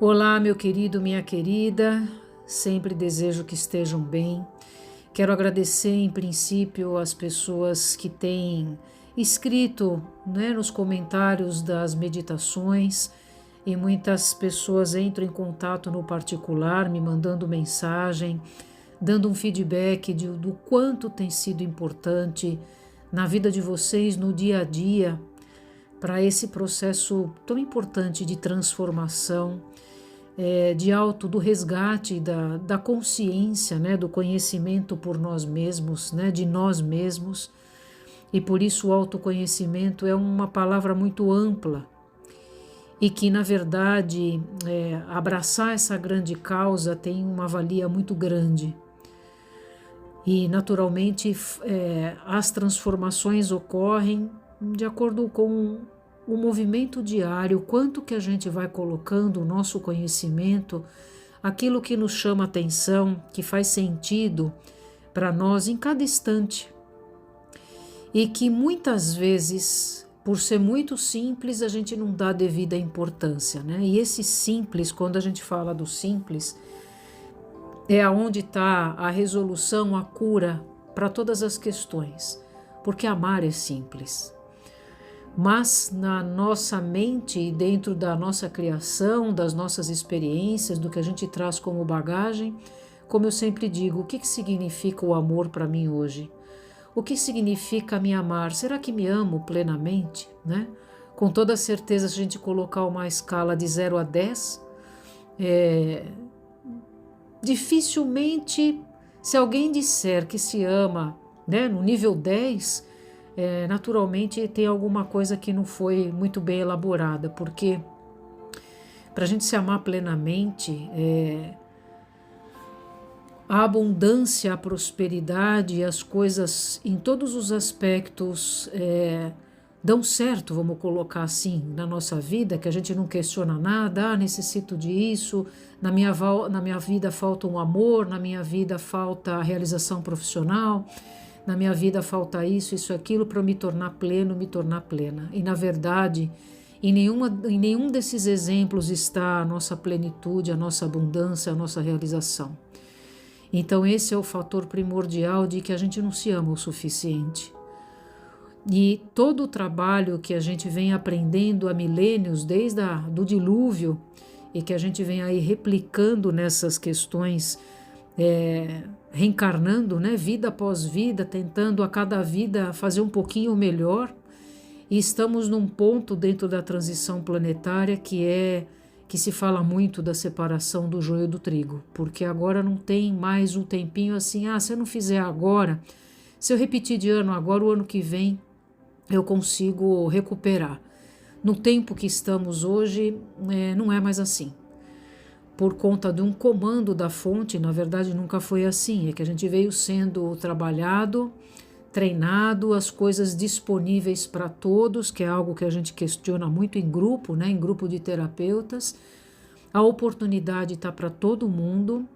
Olá, meu querido, minha querida, sempre desejo que estejam bem. Quero agradecer, em princípio, as pessoas que têm escrito, nos comentários das meditações, e muitas pessoas entram em contato no particular, me mandando mensagem, dando um feedback do quanto tem sido importante na vida de vocês, no dia a dia, para esse processo tão importante de transformação, do resgate da consciência, do conhecimento por nós mesmos, de nós mesmos. E por isso o autoconhecimento é uma palavra muito ampla e que, na verdade, abraçar essa grande causa tem uma valia muito grande. E, naturalmente, as transformações ocorrem de acordo com o movimento diário, quanto que a gente vai colocando o nosso conhecimento, aquilo que nos chama atenção, que faz sentido para nós em cada instante. E que muitas vezes, por ser muito simples, a gente não dá devida importância, E esse simples, quando a gente fala do simples, é aonde está a resolução, a cura para todas as questões, porque amar é simples. Mas na nossa mente e dentro da nossa criação, das nossas experiências, do que a gente traz como bagagem, como eu sempre digo, o que significa o amor para mim hoje? O que significa me amar? Será que me amo plenamente? Com toda certeza, se a gente colocar uma escala de 0 a 10, dificilmente, se alguém disser que se ama, no nível 10, naturalmente tem alguma coisa que não foi muito bem elaborada, porque para a gente se amar plenamente, a abundância, a prosperidade, as coisas em todos os aspectos dão certo, vamos colocar assim, na nossa vida, que a gente não questiona nada, necessito disso, na minha vida falta um amor, na minha vida falta a realização profissional, na minha vida falta isso, aquilo para eu me tornar pleno, me tornar plena. E na verdade, em nenhum desses exemplos está a nossa plenitude, a nossa abundância, a nossa realização. Então esse é o fator primordial de que a gente não se ama o suficiente. E todo o trabalho que a gente vem aprendendo há milênios, desde do dilúvio, e que a gente vem aí replicando nessas questões, reencarnando, vida após vida, tentando a cada vida fazer um pouquinho melhor, e estamos num ponto dentro da transição planetária que se fala muito da separação do joio do trigo, porque agora não tem mais um tempinho assim, se eu não fizer agora, se eu repetir de ano agora, o ano que vem eu consigo recuperar. No tempo que estamos hoje, não é mais assim. Por conta de um comando da fonte, na verdade nunca foi assim, é que a gente veio sendo trabalhado, treinado, as coisas disponíveis para todos, que é algo que a gente questiona muito em grupo, em grupo de terapeutas. A oportunidade está para todo mundo,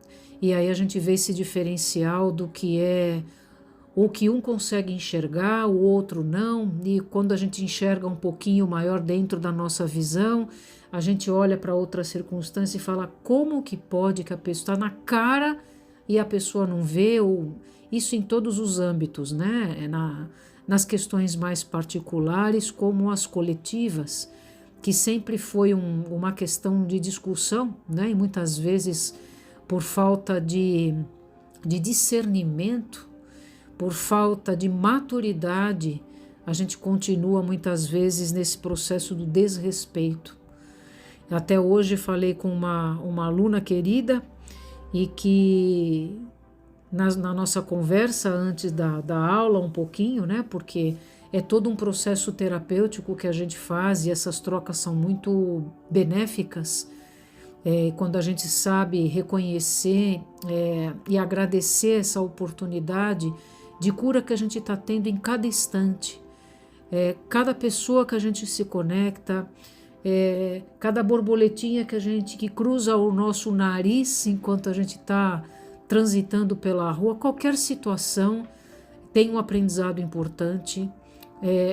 e aí a gente vê esse diferencial do que é o que um consegue enxergar, o outro não, e quando a gente enxerga um pouquinho maior dentro da nossa visão, a gente olha para outra circunstância e fala como que pode que a pessoa está na cara e a pessoa não vê, ou isso em todos os âmbitos, nas questões mais particulares como as coletivas, que sempre foi uma questão de discussão, e muitas vezes por falta de discernimento, por falta de maturidade, a gente continua muitas vezes nesse processo do desrespeito. Até hoje falei com uma aluna querida e que na nossa conversa antes da aula um pouquinho, porque é todo um processo terapêutico que a gente faz e essas trocas são muito benéficas, quando a gente sabe reconhecer e agradecer essa oportunidade de cura que a gente está tendo em cada instante. Cada pessoa que a gente se conecta, cada borboletinha que cruza o nosso nariz enquanto a gente está transitando pela rua, qualquer situação tem um aprendizado importante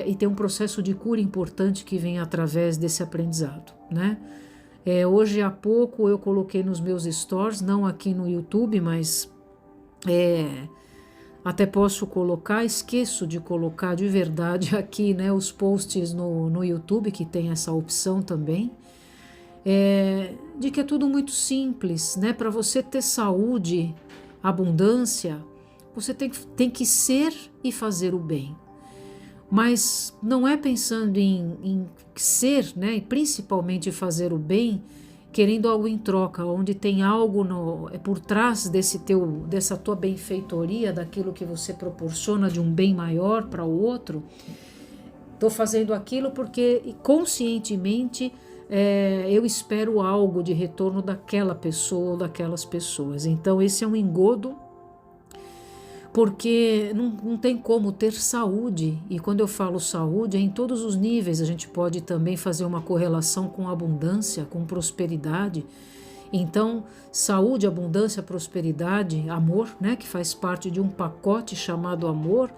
e tem um processo de cura importante que vem através desse aprendizado, Hoje há pouco eu coloquei nos meus stories, não aqui no YouTube, mas até posso colocar, esqueço de colocar de verdade aqui, né, os posts no YouTube, que tem essa opção também, de que é tudo muito simples, né? Para você ter saúde, abundância, você tem que ser e fazer o bem. Mas não é pensando em ser, né, e principalmente fazer o bem, querendo algo em troca, onde tem algo por trás dessa tua benfeitoria, daquilo que você proporciona de um bem maior para o outro. Estou fazendo aquilo porque conscientemente eu espero algo de retorno daquela pessoa ou daquelas pessoas. Então esse é um engodo, porque não tem como ter saúde, e quando eu falo saúde, é em todos os níveis. A gente pode também fazer uma correlação com abundância, com prosperidade. Então, saúde, abundância, prosperidade, amor, né, que faz parte de um pacote chamado amor,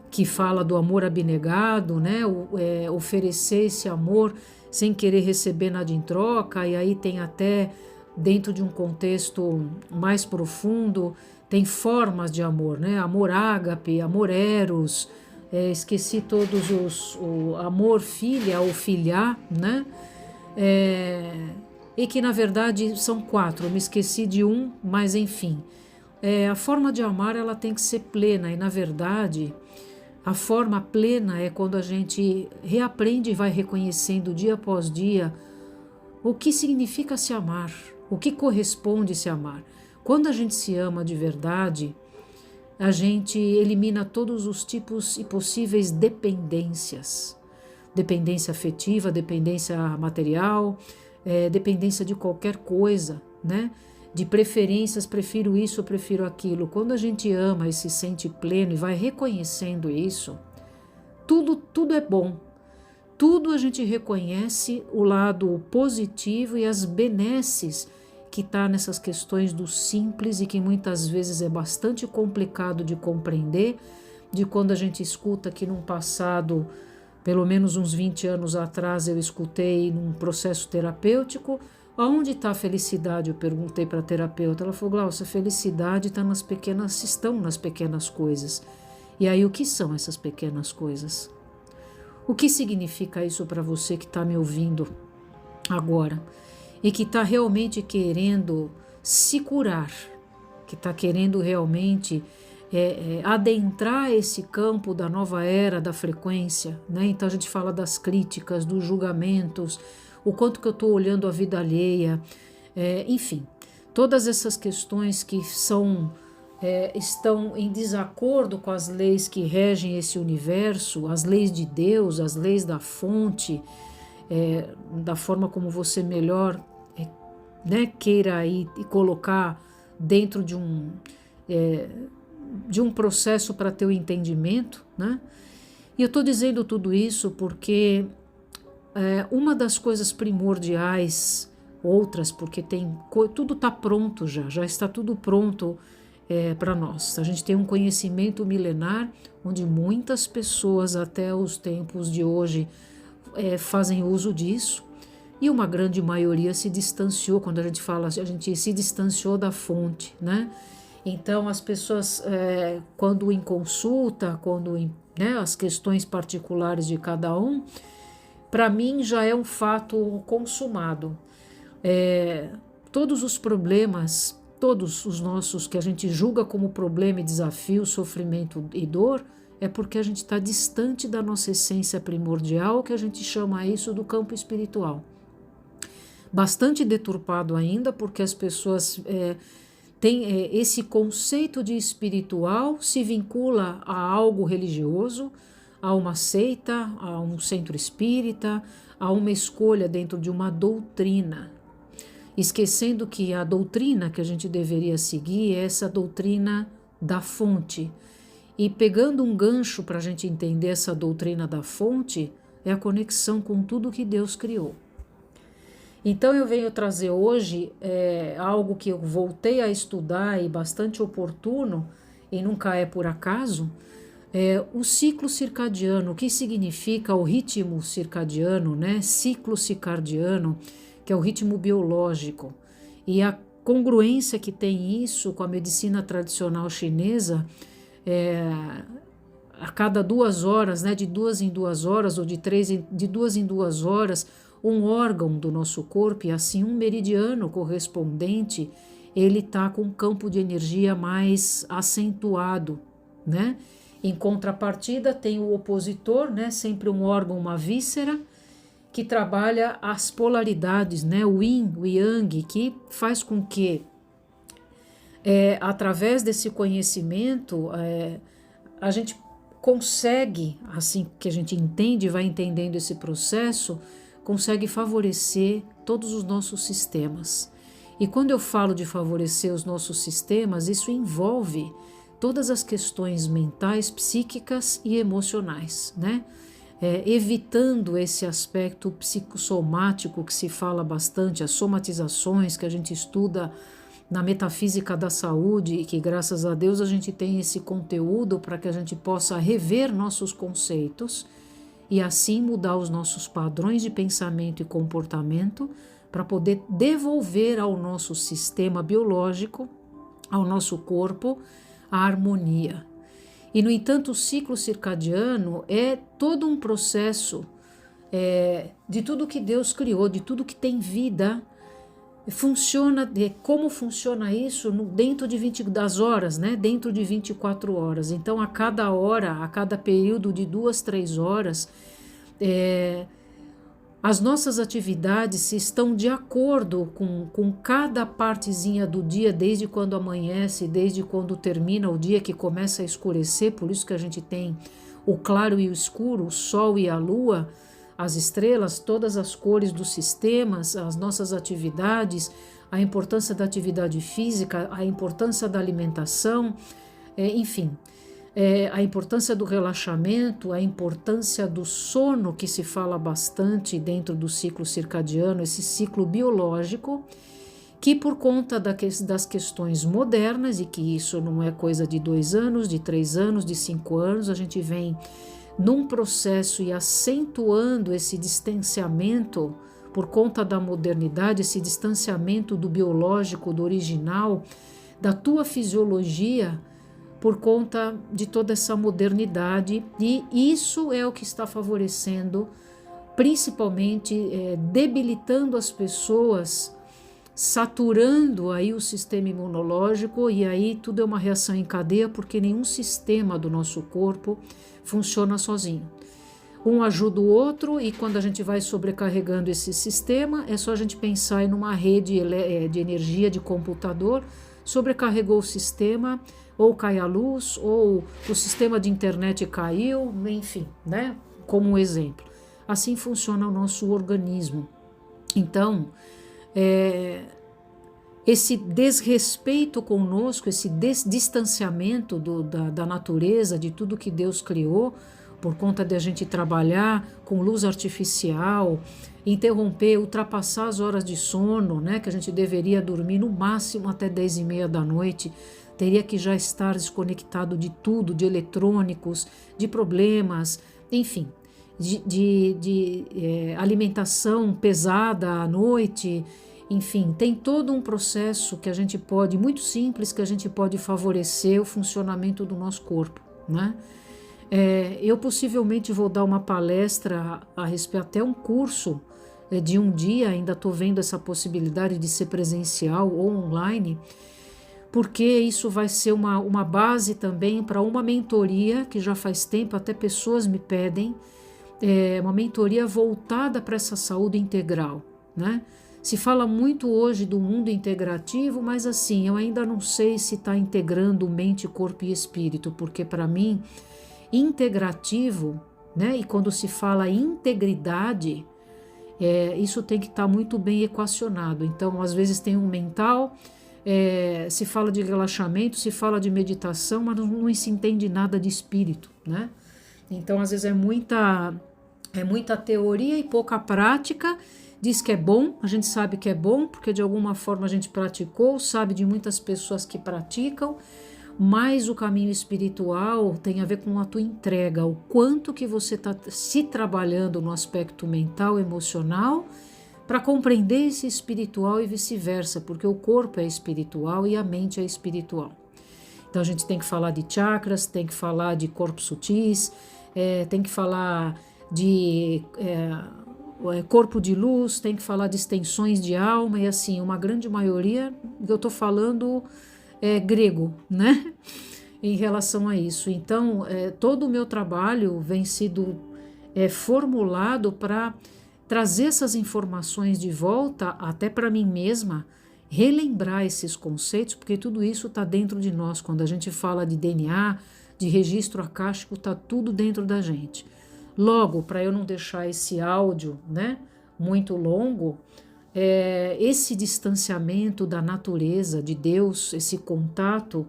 que fala do amor abnegado, né, oferecer esse amor sem querer receber nada em troca, e aí tem até, dentro de um contexto mais profundo, tem formas de amor, né? Amor ágape, amor eros, esqueci todos o amor filha ou filhar, né? E que na verdade são 4, eu me esqueci de um, mas enfim. A forma de amar, ela tem que ser plena, e na verdade a forma plena é quando a gente reaprende e vai reconhecendo dia após dia o que significa se amar, o que corresponde se amar. Quando a gente se ama de verdade, a gente elimina todos os tipos e possíveis dependências. Dependência afetiva, dependência material, dependência de qualquer coisa, né? De preferências, prefiro isso, eu prefiro aquilo. Quando a gente ama e se sente pleno e vai reconhecendo isso, tudo é bom. Tudo a gente reconhece o lado positivo e as benesses que está nessas questões do simples, e que muitas vezes é bastante complicado de compreender, de quando a gente escuta que num passado, pelo menos uns 20 anos atrás, eu escutei num processo terapêutico, aonde está a felicidade? Eu perguntei para a terapeuta, ela falou, Glaucia, a felicidade estão nas pequenas coisas. E aí, o que são essas pequenas coisas? O que significa isso para você que está me ouvindo agora? E que está realmente querendo se curar, que está querendo realmente adentrar esse campo da nova era da frequência, né? Então a gente fala das críticas, dos julgamentos, o quanto que eu estou olhando a vida alheia, enfim, todas essas questões que estão em desacordo com as leis que regem esse universo, as leis de Deus, as leis da fonte, da forma como você melhor queira e colocar dentro de um processo para ter o entendimento, né? E eu estou dizendo tudo isso porque uma das coisas primordiais, outras porque tudo está pronto já está tudo pronto para nós. A gente tem um conhecimento milenar onde muitas pessoas até os tempos de hoje fazem uso disso, e uma grande maioria se distanciou. Quando a gente fala, a gente se distanciou da fonte, né? Então as pessoas, quando em consulta, as questões particulares de cada um, para mim já é um fato consumado. Todos os problemas, todos os nossos que a gente julga como problema e desafio, sofrimento e dor, é porque a gente está distante da nossa essência primordial, que a gente chama isso do campo espiritual. Bastante deturpado ainda, porque as pessoas têm esse conceito de espiritual, se vincula a algo religioso, a uma seita, a um centro espírita, a uma escolha dentro de uma doutrina, esquecendo que a doutrina que a gente deveria seguir é essa doutrina da fonte. E pegando um gancho para a gente entender essa doutrina da fonte, é a conexão com tudo que Deus criou. Então eu venho trazer hoje algo que eu voltei a estudar e bastante oportuno, e nunca é por acaso, o ciclo circadiano. O que significa o ritmo circadiano, né? Ciclo circadiano, que é o ritmo biológico. E a congruência que tem isso com a medicina tradicional chinesa, a cada 2 horas, né, de 2 em 2 horas, ou de 2 em 2 horas, um órgão do nosso corpo, e assim um meridiano correspondente, ele está com um campo de energia mais acentuado, né? Em contrapartida, tem o opositor, né? Sempre um órgão, uma víscera, que trabalha as polaridades, né? O yin, o yang, que faz com que, através desse conhecimento, a gente consegue, assim que a gente entende, vai entendendo esse processo, consegue favorecer todos os nossos sistemas. E quando eu falo de favorecer os nossos sistemas, isso envolve todas as questões mentais, psíquicas e emocionais, né? Evitando esse aspecto psicossomático que se fala bastante, as somatizações que a gente estuda na metafísica da saúde, e que graças a Deus a gente tem esse conteúdo para que a gente possa rever nossos conceitos e assim mudar os nossos padrões de pensamento e comportamento para poder devolver ao nosso sistema biológico, ao nosso corpo, a harmonia. E, no entanto, o ciclo circadiano é todo um processo de tudo que Deus criou, de tudo que tem vida. Funciona, como funciona isso dentro de 20 das horas, né? Dentro de 24 horas. Então, a cada hora, a cada período de 2, 3 horas, as nossas atividades estão de acordo com cada partezinha do dia, desde quando amanhece, desde quando termina o dia, que começa a escurecer. Por isso que a gente tem o claro e o escuro, o sol e a lua, as estrelas, todas as cores dos sistemas, as nossas atividades, a importância da atividade física, a importância da alimentação, enfim, a importância do relaxamento, a importância do sono, que se fala bastante dentro do ciclo circadiano, esse ciclo biológico, que por conta das questões modernas, e que isso não é coisa de 2 anos, de 3 anos, de 5 anos, a gente vem num processo e acentuando esse distanciamento por conta da modernidade, esse distanciamento do biológico, do original, da tua fisiologia, por conta de toda essa modernidade, e isso é o que está favorecendo, principalmente debilitando as pessoas, saturando aí o sistema imunológico, e aí tudo é uma reação em cadeia, porque nenhum sistema do nosso corpo funciona sozinho. Um ajuda o outro, e quando a gente vai sobrecarregando esse sistema, é só a gente pensar em uma rede de energia de computador, sobrecarregou o sistema, ou cai a luz, ou o sistema de internet caiu, enfim, né? Como um exemplo. Assim funciona o nosso organismo. Então, esse desrespeito conosco, esse distanciamento da natureza, de tudo que Deus criou, por conta de a gente trabalhar com luz artificial, interromper, ultrapassar as horas de sono, né, que a gente deveria dormir no máximo até 10h30 da noite, teria que já estar desconectado de tudo, de eletrônicos, de problemas, enfim, de alimentação pesada à noite. Enfim, tem todo um processo que a gente pode, muito simples, que a gente pode favorecer o funcionamento do nosso corpo, né? Eu possivelmente vou dar uma palestra a respeito, até um curso de um dia, ainda estou vendo essa possibilidade de ser presencial ou online, porque isso vai ser uma base também para uma mentoria que já faz tempo, até pessoas me pedem, uma mentoria voltada para essa saúde integral, né? Se fala muito hoje do mundo integrativo, mas assim, eu ainda não sei se está integrando mente, corpo e espírito, porque para mim, integrativo, né? E quando se fala integridade, isso tem que estar muito bem equacionado. Então, às vezes tem um mental, se fala de relaxamento, se fala de meditação, mas não se entende nada de espírito, né? Então, às vezes é muita teoria e pouca prática. Diz que é bom, a gente sabe que é bom, porque de alguma forma a gente praticou, sabe de muitas pessoas que praticam, mas o caminho espiritual tem a ver com a tua entrega, o quanto que você está se trabalhando no aspecto mental, emocional, para compreender esse espiritual e vice-versa, porque o corpo é espiritual e a mente é espiritual. Então a gente tem que falar de chakras, tem que falar de corpos sutis, tem que falar de corpo de luz, tem que falar de extensões de alma, e assim, uma grande maioria que eu estou falando é grego, né? Em relação a isso. Então, todo o meu trabalho vem sido formulado para trazer essas informações de volta até para mim mesma, relembrar esses conceitos, porque tudo isso está dentro de nós. Quando a gente fala de DNA, de registro acástico, está tudo dentro da gente. Logo, para eu não deixar esse áudio, né, muito longo, esse distanciamento da natureza, de Deus, esse contato,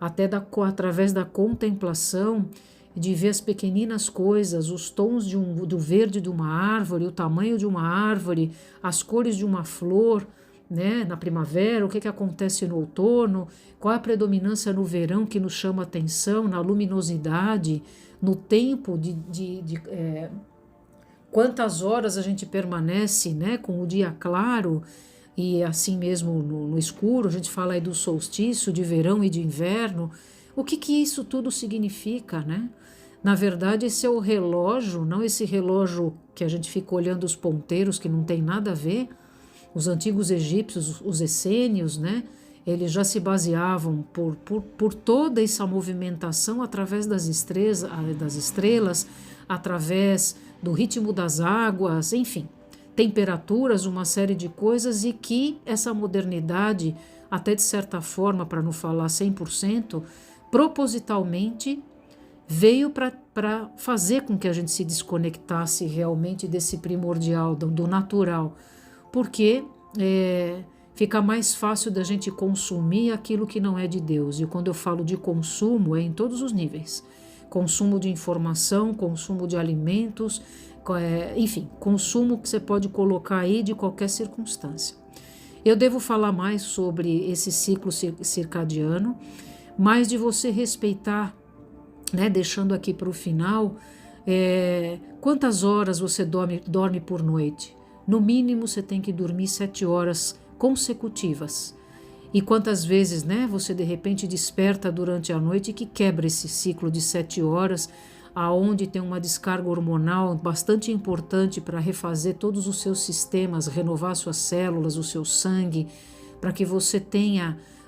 até através da contemplação, de ver as pequeninas coisas, os tons do verde de uma árvore, o tamanho de uma árvore, as cores de uma flor, né, na primavera, o que acontece no outono, qual é a predominância no verão que nos chama a atenção, na luminosidade, no tempo quantas horas a gente permanece, né, com o dia claro e assim mesmo no escuro. A gente fala aí do solstício, de verão e de inverno. O que isso tudo significa, né? Na verdade, esse é o relógio, não esse relógio que a gente fica olhando os ponteiros, que não tem nada a ver. Os antigos egípcios, os essênios, né? Eles já se baseavam por toda essa movimentação através das estrelas, através do ritmo das águas, enfim, temperaturas, uma série de coisas, e que essa modernidade, até de certa forma, para não falar 100%, propositalmente veio para fazer com que a gente se desconectasse realmente desse primordial, do natural, porque fica mais fácil da gente consumir aquilo que não é de Deus. E quando eu falo de consumo, é em todos os níveis. Consumo de informação, consumo de alimentos, enfim, consumo que você pode colocar aí de qualquer circunstância. Eu devo falar mais sobre esse ciclo circadiano, mais de você respeitar, né, deixando aqui para o final, quantas horas você dorme por noite. No mínimo você tem que dormir 7 horas consecutivas. E quantas vezes, né, você de repente desperta durante a noite que quebra esse ciclo de 7 horas, aonde tem uma descarga hormonal bastante importante para refazer todos os seus sistemas, renovar suas células, o seu sangue, para que você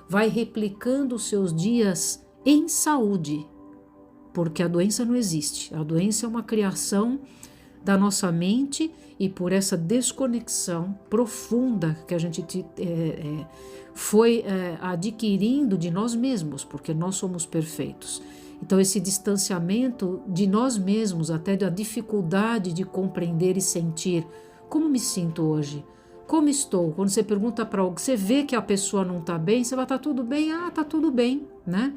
vai replicando os seus dias em saúde, porque a doença não existe. A doença é uma criação da nossa mente, e por essa desconexão profunda que a gente foi adquirindo de nós mesmos, porque nós somos perfeitos. Então esse distanciamento de nós mesmos, até da dificuldade de compreender e sentir como me sinto hoje, como estou. Quando você pergunta para alguém, você vê que a pessoa não está bem, você vai, está tudo bem? Ah, está tudo bem, né?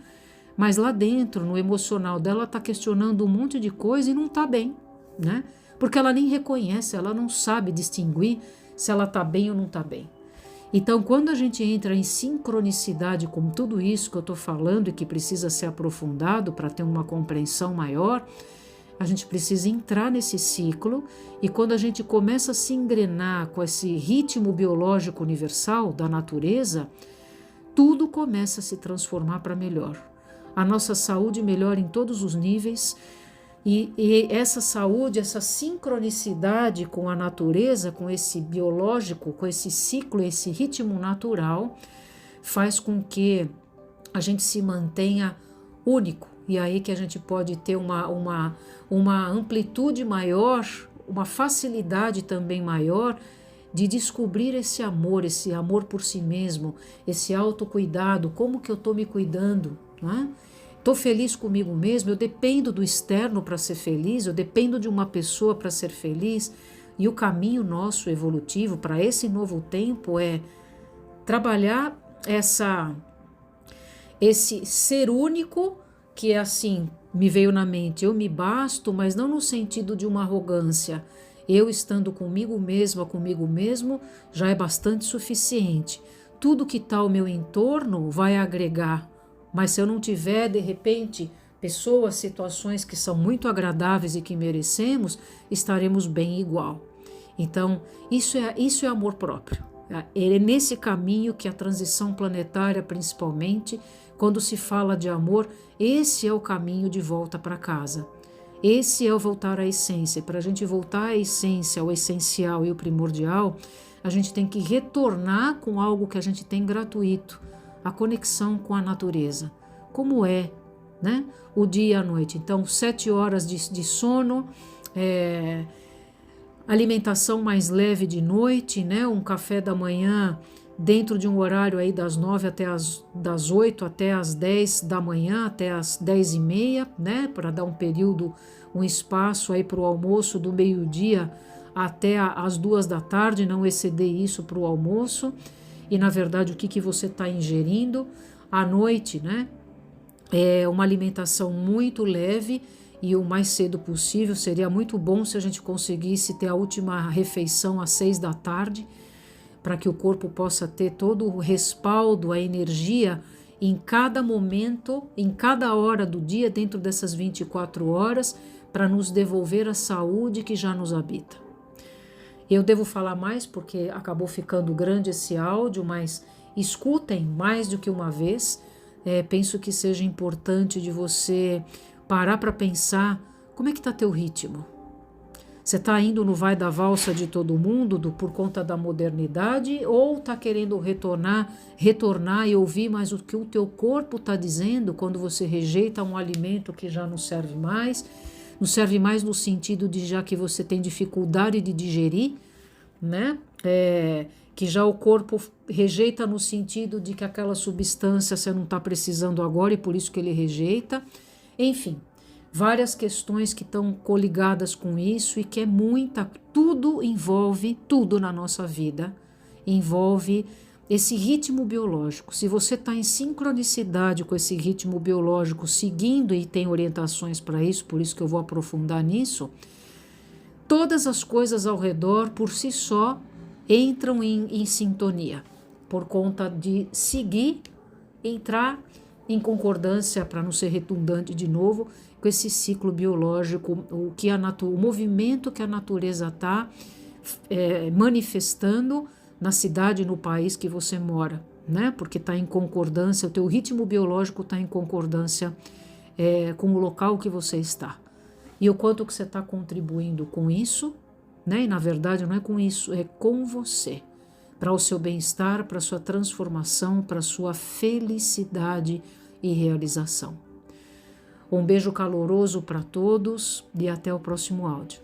Mas lá dentro, no emocional dela, está questionando um monte de coisa e não está bem, né? Porque ela nem reconhece, ela não sabe distinguir se ela está bem ou não está bem. Então, quando a gente entra em sincronicidade com tudo isso que eu estou falando e que precisa ser aprofundado para ter uma compreensão maior, a gente precisa entrar nesse ciclo, e quando a gente começa a se engrenar com esse ritmo biológico universal da natureza, tudo começa a se transformar para melhor. A nossa saúde melhora em todos os níveis, e essa saúde, essa sincronicidade com a natureza, com esse biológico, com esse ciclo, esse ritmo natural, faz com que a gente se mantenha único. E aí que a gente pode ter uma amplitude maior, uma facilidade também maior de descobrir esse amor por si mesmo, esse autocuidado, como que eu estou me cuidando, não é? Estou feliz comigo mesmo, eu dependo do externo para ser feliz, eu dependo de uma pessoa para ser feliz, e o caminho nosso evolutivo para esse novo tempo é trabalhar esse ser único, que é assim, me veio na mente, eu me basto, mas não no sentido de uma arrogância. Eu estando comigo mesma, comigo mesmo, já é bastante suficiente. Tudo que está ao meu entorno vai agregar. Mas se eu não tiver, de repente, pessoas, situações que são muito agradáveis e que merecemos, estaremos bem igual. Então, isso é amor próprio. É nesse caminho que a transição planetária, principalmente, quando se fala de amor, esse é o caminho de volta para casa. Esse é o voltar à essência. Para a gente voltar à essência, ao essencial e o primordial, a gente tem que retornar com algo que a gente tem gratuito, a conexão com a natureza. Como é, né? O dia e a noite. Então, 7 horas de sono, alimentação mais leve de noite, né? Um café da manhã dentro de um horário aí das 9 até das 8 até as 10 da manhã, até as 10h30, né? Para dar um período, um espaço aí para o almoço do meio-dia até as 2 da tarde, não exceder isso para o almoço. E na verdade o que você está ingerindo à noite, né? É uma alimentação muito leve e o mais cedo possível. Seria muito bom se a gente conseguisse ter a última refeição às 6 da tarde, para que o corpo possa ter todo o respaldo, a energia em cada momento, em cada hora do dia, dentro dessas 24 horas, para nos devolver a saúde que já nos habita. Eu devo falar mais porque acabou ficando grande esse áudio, mas escutem mais do que uma vez. Penso que seja importante de você parar para pensar como é que está teu ritmo. Você está indo no vai da valsa de todo mundo por conta da modernidade, ou está querendo retornar e ouvir mais o que o teu corpo está dizendo quando você rejeita um alimento que já não serve mais? Não serve mais no sentido de já que você tem dificuldade de digerir, né? Que já o corpo rejeita no sentido de que aquela substância você não está precisando agora e por isso que ele rejeita. Enfim, várias questões que estão coligadas com isso e que tudo envolve, tudo na nossa vida envolve esse ritmo biológico. Se você está em sincronicidade com esse ritmo biológico, seguindo, e tem orientações para isso, por isso que eu vou aprofundar nisso, todas as coisas ao redor, por si só, entram em sintonia, por conta de seguir, entrar em concordância, para não ser redundante de novo, com esse ciclo biológico, o movimento que a natureza está manifestando na cidade, no país que você mora, né? Porque está em concordância, o teu ritmo biológico está em concordância com o local que você está. E o quanto que você está contribuindo com isso, né? E na verdade não é com isso, é com você, para o seu bem-estar, para a sua transformação, para a sua felicidade e realização. Um beijo caloroso para todos e até o próximo áudio.